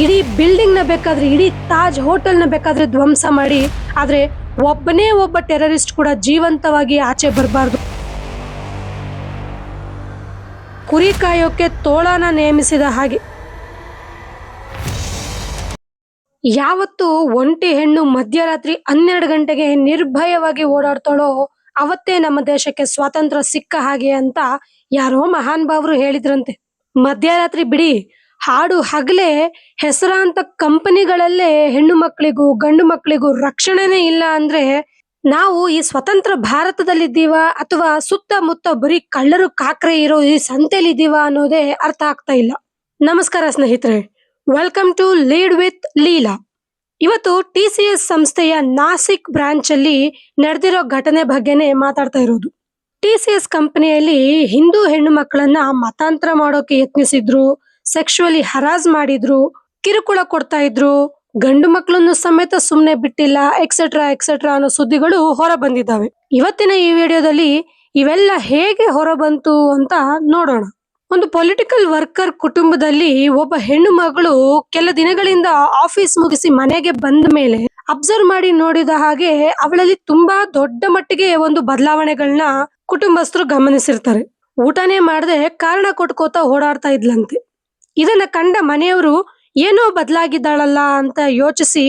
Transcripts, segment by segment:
ಇಡೀ ಬಿಲ್ಡಿಂಗ್ ನ ಬೇಕಾದ್ರೆ, ಇಡೀ ತಾಜ್ ಹೋಟೆಲ್ ನ ಬೇಕಾದ್ರೆ ಧ್ವಂಸ ಮಾಡಿ, ಆದ್ರೆ ಒಬ್ಬನೇ ಒಬ್ಬ ಟೆರರಿಸ್ಟ್ ಕೂಡ ಜೀವಂತವಾಗಿ ಆಚೆ ಬರಬಾರ್ದು. ಕುರಿ ಕಾಯೋಕೆ ತೋಳನ ನೇಮಿಸಿದ ಹಾಗೆ. ಯಾವತ್ತು ಒಂಟಿ ಹೆಣ್ಣು ಮಧ್ಯರಾತ್ರಿ 12 ಗಂಟೆಗೆ ನಿರ್ಭಯವಾಗಿ ಓಡಾಡ್ತಾಳೋ ಅವತ್ತೇ ನಮ್ಮ ದೇಶಕ್ಕೆ ಸ್ವಾತಂತ್ರ್ಯ ಸಿಕ್ಕ ಹಾಗೆ ಅಂತ ಯಾರೋ ಮಹಾನ್ ಭಾವರು ಹೇಳಿದ್ರಂತೆ. ಮಧ್ಯರಾತ್ರಿ ಬಿಡಿ, ಹಾಡು ಹಗಲೇ ಹೆಸರಾಂತ ಕಂಪನಿಗಳಲ್ಲೇ ಹೆಣ್ಣು ಮಕ್ಕಳಿಗೂ ಗಂಡು ಮಕ್ಕಳಿಗೂ ರಕ್ಷಣೆನೇ ಇಲ್ಲ ಅಂದ್ರೆ ನಾವು ಈ ಸ್ವತಂತ್ರ ಭಾರತದಲ್ಲಿದ್ದೀವ ಅಥವಾ ಸುತ್ತಮುತ್ತ ಬರೀ ಕಳ್ಳರು ಕಾಕ್ರೆ ಇರೋ ಈ ಸಂತೆಲಿದ್ದೀವ ಅನ್ನೋದೇ ಅರ್ಥ ಆಗ್ತಾ ಇಲ್ಲ. ನಮಸ್ಕಾರ ಸ್ನೇಹಿತರೆ, welcome to lead with Leela. ಇವತ್ತು TCS ಸಂಸ್ಥೆಯ ನಾಸಿಕ್ ಬ್ರಾಂಚ್ ಅಲ್ಲಿ ನಡೆದಿರೋ ಘಟನೆ ಬಗ್ಗೆನೇ ಮಾತಾಡ್ತಾ ಇರೋದು. TCS ಕಂಪನಿಯಲ್ಲಿ ಹಿಂದೂ ಹೆಣ್ಣು ಮಕ್ಕಳನ್ನ ಮತಾಂತರ ಮಾಡೋಕೆ ಯತ್ನಿಸಿದ್ರು, ಸೆಕ್ಷುವಲಿ ಹರಾಸ್ ಮಾಡಿದ್ರು, ಕಿರುಕುಳ ಕೊಡ್ತಾ ಇದ್ರು, ಗಂಡು ಮಕ್ಕಳನ್ನು ಸಮೇತ ಸುಮ್ನೆ ಬಿಟ್ಟಿಲ್ಲ, ಎಕ್ಸೆಟ್ರಾ ಎಕ್ಸೆಟ್ರಾ ಅನ್ನೋ ಸುದ್ದಿಗಳು ಹೊರ ಬಂದಿದ್ದಾವೆ. ಇವತ್ತಿನ ಈ ವಿಡಿಯೋದಲ್ಲಿ ಇವೆಲ್ಲ ಹೇಗೆ ಹೊರ ಬಂತು ಅಂತ ನೋಡೋಣ. ಒಂದು ಪೊಲಿಟಿಕಲ್ ವರ್ಕರ್ ಕುಟುಂಬದಲ್ಲಿ ಒಬ್ಬ ಹೆಣ್ಣು ಮಗಳು ಕೆಲ ದಿನಗಳಿಂದ ಆಫೀಸ್ ಮುಗಿಸಿ ಮನೆಗೆ ಬಂದ ಮೇಲೆ ಅಬ್ಸರ್ವ್ ಮಾಡಿ ನೋಡಿದ ಹಾಗೆ ಅವಳಲ್ಲಿ ತುಂಬಾ ದೊಡ್ಡ ಮಟ್ಟಿಗೆ ಒಂದು ಬದಲಾವಣೆಗಳನ್ನ ಕುಟುಂಬಸ್ಥರು ಗಮನಿಸಿರ್ತಾರೆ. ಊಟನೇ ಮಾಡದೆ ಕಾರಣ ಕೊಟ್ಕೋತಾ ಓಡಾಡ್ತಾ ಇದ್ಲಂತೆ. ಇದನ್ನ ಕಂಡ ಮನೆಯವರು ಏನೋ ಬದಲಾಗಿದ್ದಾಳಲ್ಲ ಅಂತ ಯೋಚಿಸಿ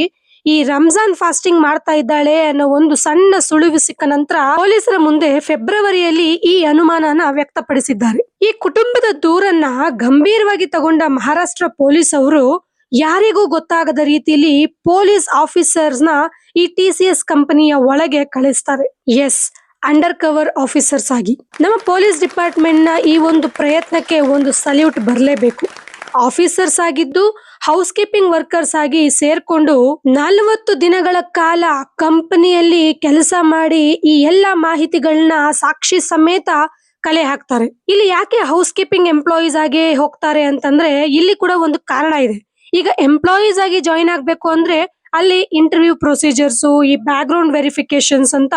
ಈ ರಂಜಾನ್ ಫಾಸ್ಟಿಂಗ್ ಮಾಡ್ತಾ ಇದ್ದಾಳೆ ಅನ್ನೋ ಒಂದು ಸಣ್ಣ ಸುಳಿವು ಸಿಕ್ಕ ನಂತರ ಪೊಲೀಸರ ಮುಂದೆ ಫೆಬ್ರವರಿಯಲ್ಲಿ ಈ ಅನುಮಾನನ ವ್ಯಕ್ತಪಡಿಸಿದ್ದಾರೆ. ಈ ಕುಟುಂಬದ ದೂರನ್ನ ಗಂಭೀರವಾಗಿ ತಗೊಂಡ ಮಹಾರಾಷ್ಟ್ರ ಪೊಲೀಸ್ ಅವರು ಯಾರಿಗೂ ಗೊತ್ತಾಗದ ರೀತಿಯಲ್ಲಿ ಪೊಲೀಸ್ ಆಫೀಸರ್ಸ್ ನ ಈ TCS ಕಂಪನಿಯ ಒಳಗೆ ಕಳಿಸ್ತಾರೆ. ಎಸ್, ಅಂಡರ್ ಕವರ್ ಆಫೀಸರ್ಸ್ ಆಗಿ. ನಮ್ಮ ಪೊಲೀಸ್ ಡಿಪಾರ್ಟ್ಮೆಂಟ್ ನ ಈ ಒಂದು ಪ್ರಯತ್ನಕ್ಕೆ ಒಂದು ಸಲ್ಯೂಟ್ ಬರಲೇಬೇಕು. ಆಫೀಸರ್ಸ್ ಆಗಿದ್ದು ಹೌಸ್ ಕೀಪಿಂಗ್ ವರ್ಕರ್ಸ್ ಆಗಿ ಸೇರ್ಕೊಂಡು 40 ದಿನಗಳ ಕಾಲ ಕಂಪನಿಯಲ್ಲಿ ಕೆಲಸ ಮಾಡಿ ಈ ಎಲ್ಲಾ ಮಾಹಿತಿಗಳನ್ನ ಸಾಕ್ಷಿ ಸಮೇತ ಕಲೆ ಹಾಕ್ತಾರೆ. ಇಲ್ಲಿ ಯಾಕೆ ಹೌಸ್ ಕೀಪಿಂಗ್ ಎಂಪ್ಲಾಯೀಸ್ ಆಗಿ ಹೋಗ್ತಾರೆ ಅಂತಂದ್ರೆ ಇಲ್ಲಿ ಕೂಡ ಒಂದು ಕಾರಣ ಇದೆ. ಈಗ ಎಂಪ್ಲಾಯೀಸ್ ಆಗಿ ಜಾಯಿನ್ ಆಗ್ಬೇಕು ಅಂದ್ರೆ ಅಲ್ಲಿ ಇಂಟರ್ವ್ಯೂ ಪ್ರೊಸೀಜರ್ಸ್, ಈ ಬ್ಯಾಕ್ ಗ್ರೌಂಡ್ ವೆರಿಫಿಕೇಶನ್ಸ್ ಅಂತ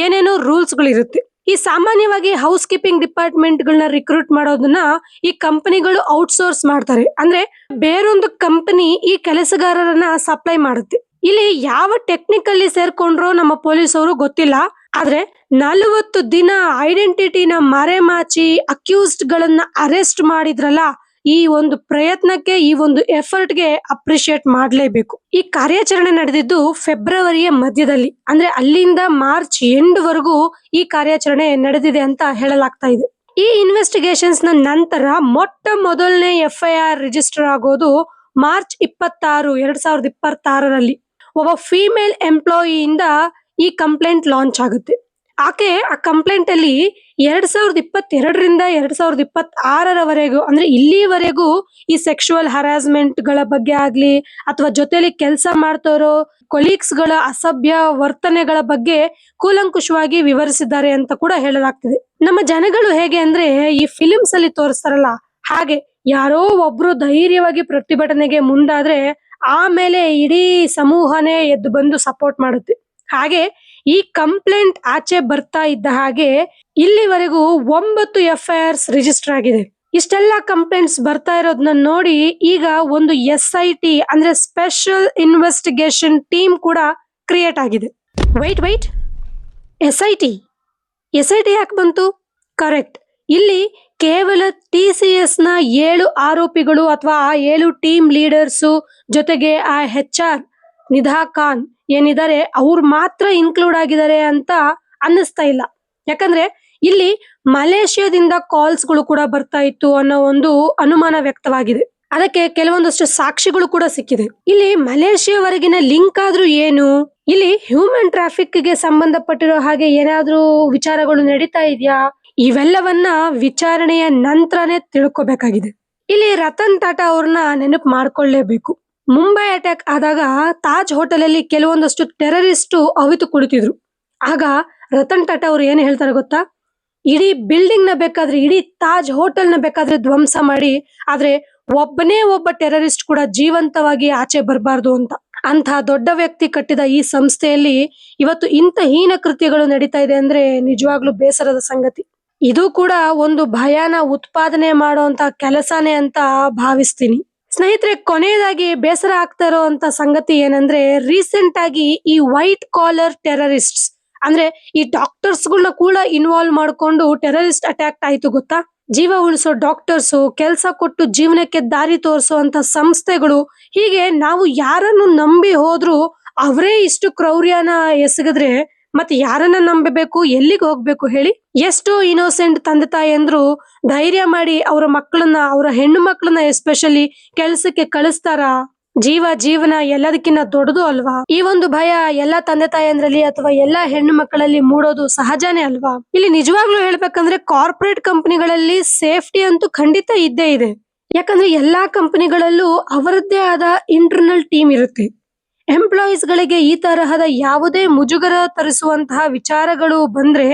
ಏನೇನೋ ರೂಲ್ಸ್ ಗಳಿರುತ್ತೆ. ಈ ಸಾಮಾನ್ಯವಾಗಿ ಹೌಸ್ ಕೀಪಿಂಗ್ ಡಿಪಾರ್ಟ್ಮೆಂಟ್ ಗಳನ್ನ ರಿಕ್ರೂಟ್ ಮಾಡೋದನ್ನ ಈ ಕಂಪನಿಗಳು ಔಟ್ಸೋರ್ಸ್ ಮಾಡ್ತಾರೆ. ಅಂದ್ರೆ ಬೇರೊಂದು ಕಂಪನಿ ಈ ಕೆಲಸಗಾರರನ್ನ ಸಪ್ಲೈ ಮಾಡುತ್ತೆ. ಇಲ್ಲಿ ಯಾವ ಟೆಕ್ನಿಕಲ್ಲಿ ಸೇರ್ಕೊಂಡ್ರೋ ನಮ್ಮ ಪೊಲೀಸ್ ಅವರು ಗೊತ್ತಿಲ್ಲ. ಆದ್ರೆ 40 ದಿನ ಐಡೆಂಟಿಟಿನ ಮರೆಮಾಚಿ ಅಕ್ಯೂಸ್ಡ್ ಗಳನ್ನ ಅರೆಸ್ಟ್ ಮಾಡಿದ್ರಲ್ಲ, ಈ ಒಂದು ಪ್ರಯತ್ನಕ್ಕೆ, ಈ ಒಂದು ಎಫರ್ಟ್ಗೆ ಅಪ್ರಿಶಿಯೇಟ್ ಮಾಡಲೇಬೇಕು. ಈ ಕಾರ್ಯಾಚರಣೆ ನಡೆದಿದ್ದು ಫೆಬ್ರವರಿಯ ಮಧ್ಯದಲ್ಲಿ, ಅಂದ್ರೆ ಅಲ್ಲಿಂದ ಮಾರ್ಚ್ ಎಂಡ್ ವರೆಗೂ ಈ ಕಾರ್ಯಾಚರಣೆ ನಡೆದಿದೆ ಅಂತ ಹೇಳಲಾಗ್ತಾ ಇದೆ. ಈ ಇನ್ವೆಸ್ಟಿಗೇಷನ್ಸ್ ನ ನಂತರ ಮೊಟ್ಟ ಮೊದಲನೇ FIR ರಿಜಿಸ್ಟರ್ ಆಗೋದು ಮಾರ್ಚ್ 26, 2026ರಲ್ಲಿ. ಒಬ್ಬ ಫೀಮೇಲ್ ಎಂಪ್ಲಾಯಿಯಿಂದ ಈ ಕಂಪ್ಲೇಂಟ್ ಲಾಂಚ್ ಆಗುತ್ತೆ. ಆಕೆ ಆ ಕಂಪ್ಲೇಂಟ್ ಅಲ್ಲಿ 2022ರಿಂದ 2026ರವರೆಗೂ ಅಂದ್ರೆ ಇಲ್ಲಿವರೆಗೂ ಈ ಸೆಕ್ಷುವಲ್ ಹರಾಸ್ಮೆಂಟ್ ಗಳ ಬಗ್ಗೆ ಆಗ್ಲಿ ಅಥವಾ ಜೊತೆಲಿ ಕೆಲಸ ಮಾಡ್ತಾ ಇರೋ ಕೊಲೀಗ್ಸ್ ಗಳ ಅಸಭ್ಯ ವರ್ತನೆಗಳ ಬಗ್ಗೆ ಕೂಲಂಕುಷವಾಗಿ ವಿವರಿಸಿದ್ದಾರೆ ಅಂತ ಕೂಡ ಹೇಳಲಾಗ್ತಿದೆ. ನಮ್ಮ ಜನಗಳು ಹೇಗೆ ಅಂದ್ರೆ ಈ ಫಿಲಿಮ್ಸ್ ಅಲ್ಲಿ ತೋರಿಸ್ತಾರಲ್ಲ ಹಾಗೆ, ಯಾರೋ ಒಬ್ರು ಧೈರ್ಯವಾಗಿ ಪ್ರತಿಭಟನೆಗೆ ಮುಂದಾದ್ರೆ ಆಮೇಲೆ ಇಡೀ ಸಮೂಹನೇ ಎದ್ದು ಬಂದು ಸಪೋರ್ಟ್ ಮಾಡುತ್ತೆ. ಹಾಗೆ ಈ ಕಂಪ್ಲೇಂಟ್ ಆಚೆ ಬರ್ತಾ ಇದ್ದ ಹಾಗೆ ಇಲ್ಲಿವರೆಗೂ 9 FIRs ರಿಜಿಸ್ಟರ್ ಆಗಿದೆ. ಇಷ್ಟೆಲ್ಲ ಕಂಪ್ಲೇಂಟ್ಸ್ ಬರ್ತಾ ಇರೋದನ್ನ ನೋಡಿ ಈಗ ಒಂದು SIT ಅಂದ್ರೆ ಸ್ಪೆಷಲ್ ಇನ್ವೆಸ್ಟಿಗೇಷನ್ ಟೀಮ್ ಕೂಡ ಕ್ರಿಯೇಟ್ ಆಗಿದೆ. ವೈಟ್ SIT ಯಾಕೆ ಬಂತು? ಕರೆಕ್ಟ್, ಇಲ್ಲಿ ಕೇವಲ TCS ನ 7 ಆರೋಪಿಗಳು ಅಥವಾ ಆ 7 ಟೀಮ್ ಲೀಡರ್ಸು ಜೊತೆಗೆ ಆ HR ನಿಧಾ ಖಾನ್ ಏನಿದ್ದಾರೆ ಅವ್ರು ಮಾತ್ರ ಇನ್ಕ್ಲೂಡ್ ಆಗಿದ್ದಾರೆ ಅಂತ ಅನ್ನಿಸ್ತಾ ಇಲ್ಲ. ಯಾಕಂದ್ರೆ ಇಲ್ಲಿ ಮಲೇಷಿಯಾದಿಂದ ಕಾಲ್ಸ್ ಗಳು ಕೂಡ ಬರ್ತಾ ಇತ್ತು ಅನ್ನೋ ಒಂದು ಅನುಮಾನ ವ್ಯಕ್ತವಾಗಿದೆ. ಅದಕ್ಕೆ ಕೆಲವೊಂದಷ್ಟು ಸಾಕ್ಷಿಗಳು ಕೂಡ ಸಿಕ್ಕಿದೆ. ಇಲ್ಲಿ ಮಲೇಷಿಯಾವರೆಗಿನ ಲಿಂಕ್ ಆದ್ರೂ ಏನು? ಇಲ್ಲಿ ಹ್ಯೂಮನ್ ಟ್ರಾಫಿಕ್ ಗೆ ಸಂಬಂಧಪಟ್ಟಿರೋ ಹಾಗೆ ಏನಾದ್ರೂ ವಿಚಾರಗಳು ನಡೀತಾ ಇದೆಯಾ? ಇವೆಲ್ಲವನ್ನ ವಿಚಾರಣೆಯ ನಂತರನೇ ತಿಳ್ಕೊಬೇಕಾಗಿದೆ. ಇಲ್ಲಿ ರತನ್ ಟಾಟಾ ಅವ್ರನ್ನ ನೆನಪು ಮಾಡ್ಕೊಳ್ಳೇಬೇಕು. ಮುಂಬೈ ಅಟ್ಯಾಕ್ ಆದಾಗ ತಾಜ್ ಹೋಟೆಲ್ ಅಲ್ಲಿ ಕೆಲವೊಂದಷ್ಟು ಟೆರರಿಸ್ಟ್ ಅವಿತು ಕುಳಿತಿದ್ರು. ಆಗ ರತನ್ ಟಾಟಾ ಅವ್ರು ಏನ್ ಹೇಳ್ತಾರೆ ಗೊತ್ತಾ? ಇಡೀ ಬಿಲ್ಡಿಂಗ್ ನ ಬೇಕಾದ್ರೆ, ಇಡೀ ತಾಜ್ ಹೋಟೆಲ್ ನ ಬೇಕಾದ್ರೆ ಧ್ವಂಸ ಮಾಡಿ, ಆದ್ರೆ ಒಬ್ಬನೇ ಒಬ್ಬ ಟೆರರಿಸ್ಟ್ ಕೂಡ ಜೀವಂತವಾಗಿ ಆಚೆ ಬರಬಾರ್ದು ಅಂತ. ಅಂತ ದೊಡ್ಡ ವ್ಯಕ್ತಿ ಕಟ್ಟಿದ ಈ ಸಂಸ್ಥೆಯಲ್ಲಿ ಇವತ್ತು ಇಂಥ ಹೀನ ಕೃತ್ಯಗಳು ನಡೀತಾ ಇದೆ ಅಂದ್ರೆ ನಿಜವಾಗ್ಲೂ ಬೇಸರದ ಸಂಗತಿ. ಇದು ಕೂಡ ಒಂದು ಭಯಾನ ಉತ್ಪಾದನೆ ಮಾಡುವಂತ ಕೆಲಸನೇ ಅಂತ ಭಾವಿಸ್ತೀನಿ. ಸ್ನೇಹಿತರೆ, ಕೊನೆಯದಾಗಿ ಬೇಸರ ಆಗ್ತಾ ಇರೋಂತ ಸಂಗತಿ ಏನಂದ್ರೆ, ರೀಸೆಂಟ್ ಆಗಿ ಈ ವೈಟ್ ಕಾಲರ್ ಟೆರರಿಸ್ಟ್ಸ್ ಅಂದ್ರೆ ಈ ಡಾಕ್ಟರ್ಸ್ಗಳನ್ನ ಕೂಡ ಇನ್ವಾಲ್ವ್ ಮಾಡ್ಕೊಂಡು ಟೆರರಿಸ್ಟ್ ಅಟ್ಯಾಕ್ ಆಯ್ತು ಗೊತ್ತಾ. ಜೀವ ಉಳಿಸೋ ಡಾಕ್ಟರ್ಸ್, ಕೆಲಸ ಕೊಟ್ಟು ಜೀವನಕ್ಕೆ ದಾರಿ ತೋರಿಸುವಂತ ಸಂಸ್ಥೆಗಳು, ಹೀಗೆ ನಾವು ಯಾರನ್ನು ನಂಬಿ ಹೋದ್ರು ಅವರೇ ಇಷ್ಟು ಕ್ರೌರ್ಯನ ಎಸಗಿದ್ರೆ ಮತ್ತೆ ಯಾರನ್ನ ನಂಬಬೇಕು, ಎಲ್ಲಿಗೆ ಹೋಗ್ಬೇಕು ಹೇಳಿ. ಎಷ್ಟೋ ಇನ್ನೋಸೆಂಟ್ ತಂದೆ ತಾಯಂದ್ರು ಧೈರ್ಯ ಮಾಡಿ ಅವರ ಮಕ್ಕಳನ್ನ, ಅವರ ಹೆಣ್ಣು ಮಕ್ಕಳನ್ನ ಎಸ್ಪೆಷಲಿ ಕೆಲ್ಸಕ್ಕೆ ಕಳಿಸ್ತಾರ. ಜೀವನ ಎಲ್ಲದಕ್ಕಿಂತ ದೊಡ್ಡದು ಅಲ್ವಾ. ಈ ಒಂದು ಭಯ ಎಲ್ಲಾ ತಂದೆ ತಾಯಂದ್ರಲ್ಲಿ ಅಥವಾ ಎಲ್ಲಾ ಹೆಣ್ಣು ಮಕ್ಕಳಲ್ಲಿ ಮೂಡೋದು ಸಹಜನೇ ಅಲ್ವಾ. ಇಲ್ಲಿ ನಿಜವಾಗ್ಲೂ ಹೇಳ್ಬೇಕಂದ್ರೆ ಕಾರ್ಪೊರೇಟ್ ಕಂಪನಿಗಳಲ್ಲಿ ಸೇಫ್ಟಿ ಅಂತೂ ಖಂಡಿತ ಇದ್ದೇ ಇದೆ. ಯಾಕಂದ್ರೆ ಎಲ್ಲಾ ಕಂಪನಿಗಳಲ್ಲೂ ಅವರದ್ದೇ ಆದ ಇಂಟರ್ನಲ್ ಟೀಮ್ ಇರುತ್ತೆ. ಎಂಪ್ಲಾಯೀಸ್ ಗಳಿಗೆ ಈ ತರಹದ ಯಾವುದೇ ಮುಜುಗರ ತರಿಸುವಂತಹ ವಿಚಾರಗಳು ಬಂದ್ರೆ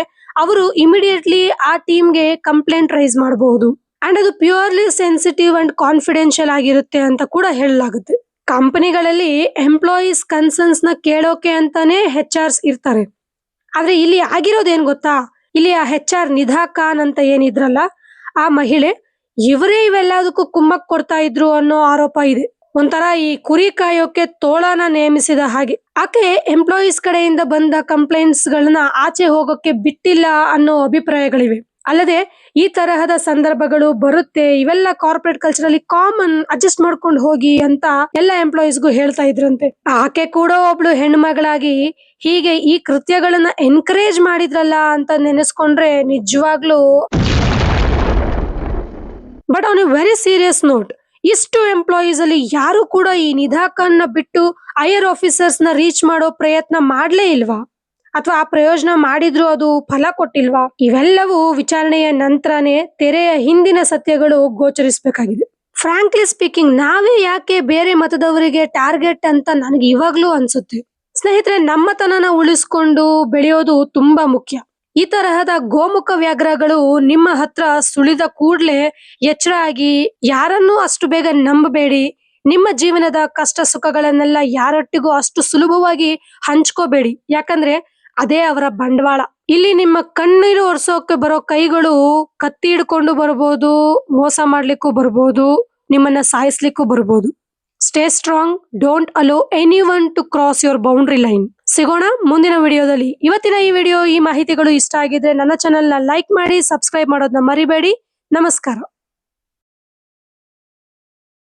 ಅವರು ಇಮಿಡಿಯೇಟ್ಲಿ ಆ ಟೀಮ್ಗೆ ಕಂಪ್ಲೇಂಟ್ ರೈಸ್ ಮಾಡಬಹುದು. ಅಂಡ್ ಅದು ಪ್ಯೂರ್ಲಿ ಸೆನ್ಸಿಟಿವ್ ಅಂಡ್ ಕಾನ್ಫಿಡೆನ್ಶಿಯಲ್ ಆಗಿರುತ್ತೆ ಅಂತ ಕೂಡ ಹೇಳಲಾಗುತ್ತೆ. ಕಂಪನಿಗಳಲ್ಲಿ ಎಂಪ್ಲಾಯೀಸ್ ಕನ್ಸರ್ನ್ಸ್ ನ ಕೇಳೋಕೆ ಅಂತಾನೆ HR ಇರ್ತಾರೆ. ಆದ್ರೆ ಇಲ್ಲಿ ಆಗಿರೋದೇನ್ ಗೊತ್ತಾ, ಇಲ್ಲಿ ಆ HR ನಿಧಾ ಖಾನ್ ಅಂತ ಏನಿದ್ರಲ್ಲ ಆ ಮಹಿಳೆ, ಇವರೇ ಇವೆಲ್ಲದಕ್ಕೂ ಕುಮ್ಮಕ್ ಕೊಡ್ತಾ ಇದ್ರು ಅನ್ನೋ ಆರೋಪ ಇದೆ. ಒಂಥರ ಈ ಕುರಿ ಕಾಯೋಕೆ ತೋಳನ ನೇಮಿಸಿದ ಹಾಗೆ. ಆಕೆ ಎಂಪ್ಲಾಯೀಸ್ ಕಡೆಯಿಂದ ಬಂದ ಕಂಪ್ಲೇಂಟ್ಸ್ ಗಳನ್ನ ಆಚೆ ಹೋಗೋಕೆ ಬಿಟ್ಟಿಲ್ಲ ಅನ್ನೋ ಅಭಿಪ್ರಾಯಗಳಿವೆ. ಅಲ್ಲದೆ ಈ ತರಹದ ಸಂದರ್ಭಗಳು ಬರುತ್ತೆ, ಇವೆಲ್ಲ ಕಾರ್ಪೊರೇಟ್ ಕಲ್ಚರ್ ಅಲ್ಲಿ ಕಾಮನ್, ಅಡ್ಜಸ್ಟ್ ಮಾಡ್ಕೊಂಡು ಹೋಗಿ ಅಂತ ಎಲ್ಲ ಎಂಪ್ಲಾಯೀಸ್ಗೂ ಹೇಳ್ತಾ ಇದ್ರಂತೆ. ಆಕೆ ಕೂಡ ಒಬ್ಳು ಹೆಣ್ಮಗಳಾಗಿ ಹೀಗೆ ಈ ಕೃತ್ಯಗಳನ್ನ ಎನ್ಕರೇಜ್ ಮಾಡಿದ್ರಲ್ಲ ಅಂತ ನೆನೆಸ್ಕೊಂಡ್ರೆ ನಿಜವಾಗ್ಲೂ. But on A very serious note, ಇಷ್ಟು ಎಂಪ್ಲಾಯೀಸ್ ಅಲ್ಲಿ ಯಾರು ಕೂಡ ಈ ನಿಧಾ ಖಾನ್ ನ ಬಿಟ್ಟು ಹೈಯರ್ ಆಫೀಸರ್ಸ್ ನ ರೀಚ್ ಮಾಡೋ ಪ್ರಯತ್ನ ಮಾಡ್ಲೇ ಇಲ್ವಾ, ಅಥವಾ ಆ ಪ್ರಯೋಜನ ಮಾಡಿದ್ರು ಅದು ಫಲ ಕೊಟ್ಟಿಲ್ವಾ? ಇವೆಲ್ಲವೂ ವಿಚಾರಣೆಯ ನಂತರನೇ ತೆರೆಯ ಹಿಂದಿನ ಸತ್ಯಗಳು ಗೋಚರಿಸಬೇಕಾಗಿದೆ. ಫ್ರಾಂಕ್ಲಿ ಸ್ಪೀಕಿಂಗ್, ನಾವೇ ಯಾಕೆ ಬೇರೆ ಮತದವರಿಗೆ ಟಾರ್ಗೆಟ್ ಅಂತ ನನಗೆ ಇವಾಗ್ಲೂ ಅನ್ಸುತ್ತೆ. ಸ್ನೇಹಿತರೆ, ನಮ್ಮತನನ ಉಳಿಸ್ಕೊಂಡು ಬೆಳೆಯೋದು ತುಂಬಾ ಮುಖ್ಯ. ಈ ತರಹದ ಗೋಮುಖ ವ್ಯಾಘ್ರಗಳು ನಿಮ್ಮ ಹತ್ರ ಸುಳಿದ ಕೂಡ್ಲೆ ಎಚ್ಚರ ಆಗಿ ಯಾರನ್ನೂ ಅಷ್ಟು ಬೇಗ ನಂಬಬೇಡಿ. ನಿಮ್ಮ ಜೀವನದ ಕಷ್ಟ ಸುಖಗಳನ್ನೆಲ್ಲ ಯಾರೊಟ್ಟಿಗೂ ಅಷ್ಟು ಸುಲಭವಾಗಿ ಹಂಚ್ಕೋಬೇಡಿ. ಯಾಕಂದ್ರೆ ಅದೇ ಅವರ ಬಂಡವಾಳ. ಇಲ್ಲಿ ನಿಮ್ಮ ಕಣ್ಣೀರು ಒರೆಸೋಕೆ ಬರೋ ಕೈಗಳು ಕತ್ತಿ ಹಿಡ್ಕೊಂಡು ಬರ್ಬೋದು, ಮೋಸ ಮಾಡ್ಲಿಕ್ಕೂ ಬರ್ಬೋದು, ನಿಮ್ಮನ್ನ ಸಾಯಿಸ್ಲಿಕ್ಕೂ ಬರ್ಬೋದು. Stay strong, don't allow anyone to cross your boundary line. ಸಿಗೋಣ ಮುಂದಿನ ವಿಡಿಯೋದಲ್ಲಿ. ಇವತ್ತಿನ ಈ ಮಾಹಿತಿಗಳು ಇಷ್ಟ ಆಗಿದ್ರೆ ನನ್ನ ಚಾನೆಲ್ ನ ಲೈಕ್ ಮಾಡಿ, ಸಬ್ಸ್ಕ್ರೈಬ್ ಮಾಡೋದನ್ನ ಮರಿಬೇಡಿ. ನಮಸ್ಕಾರ.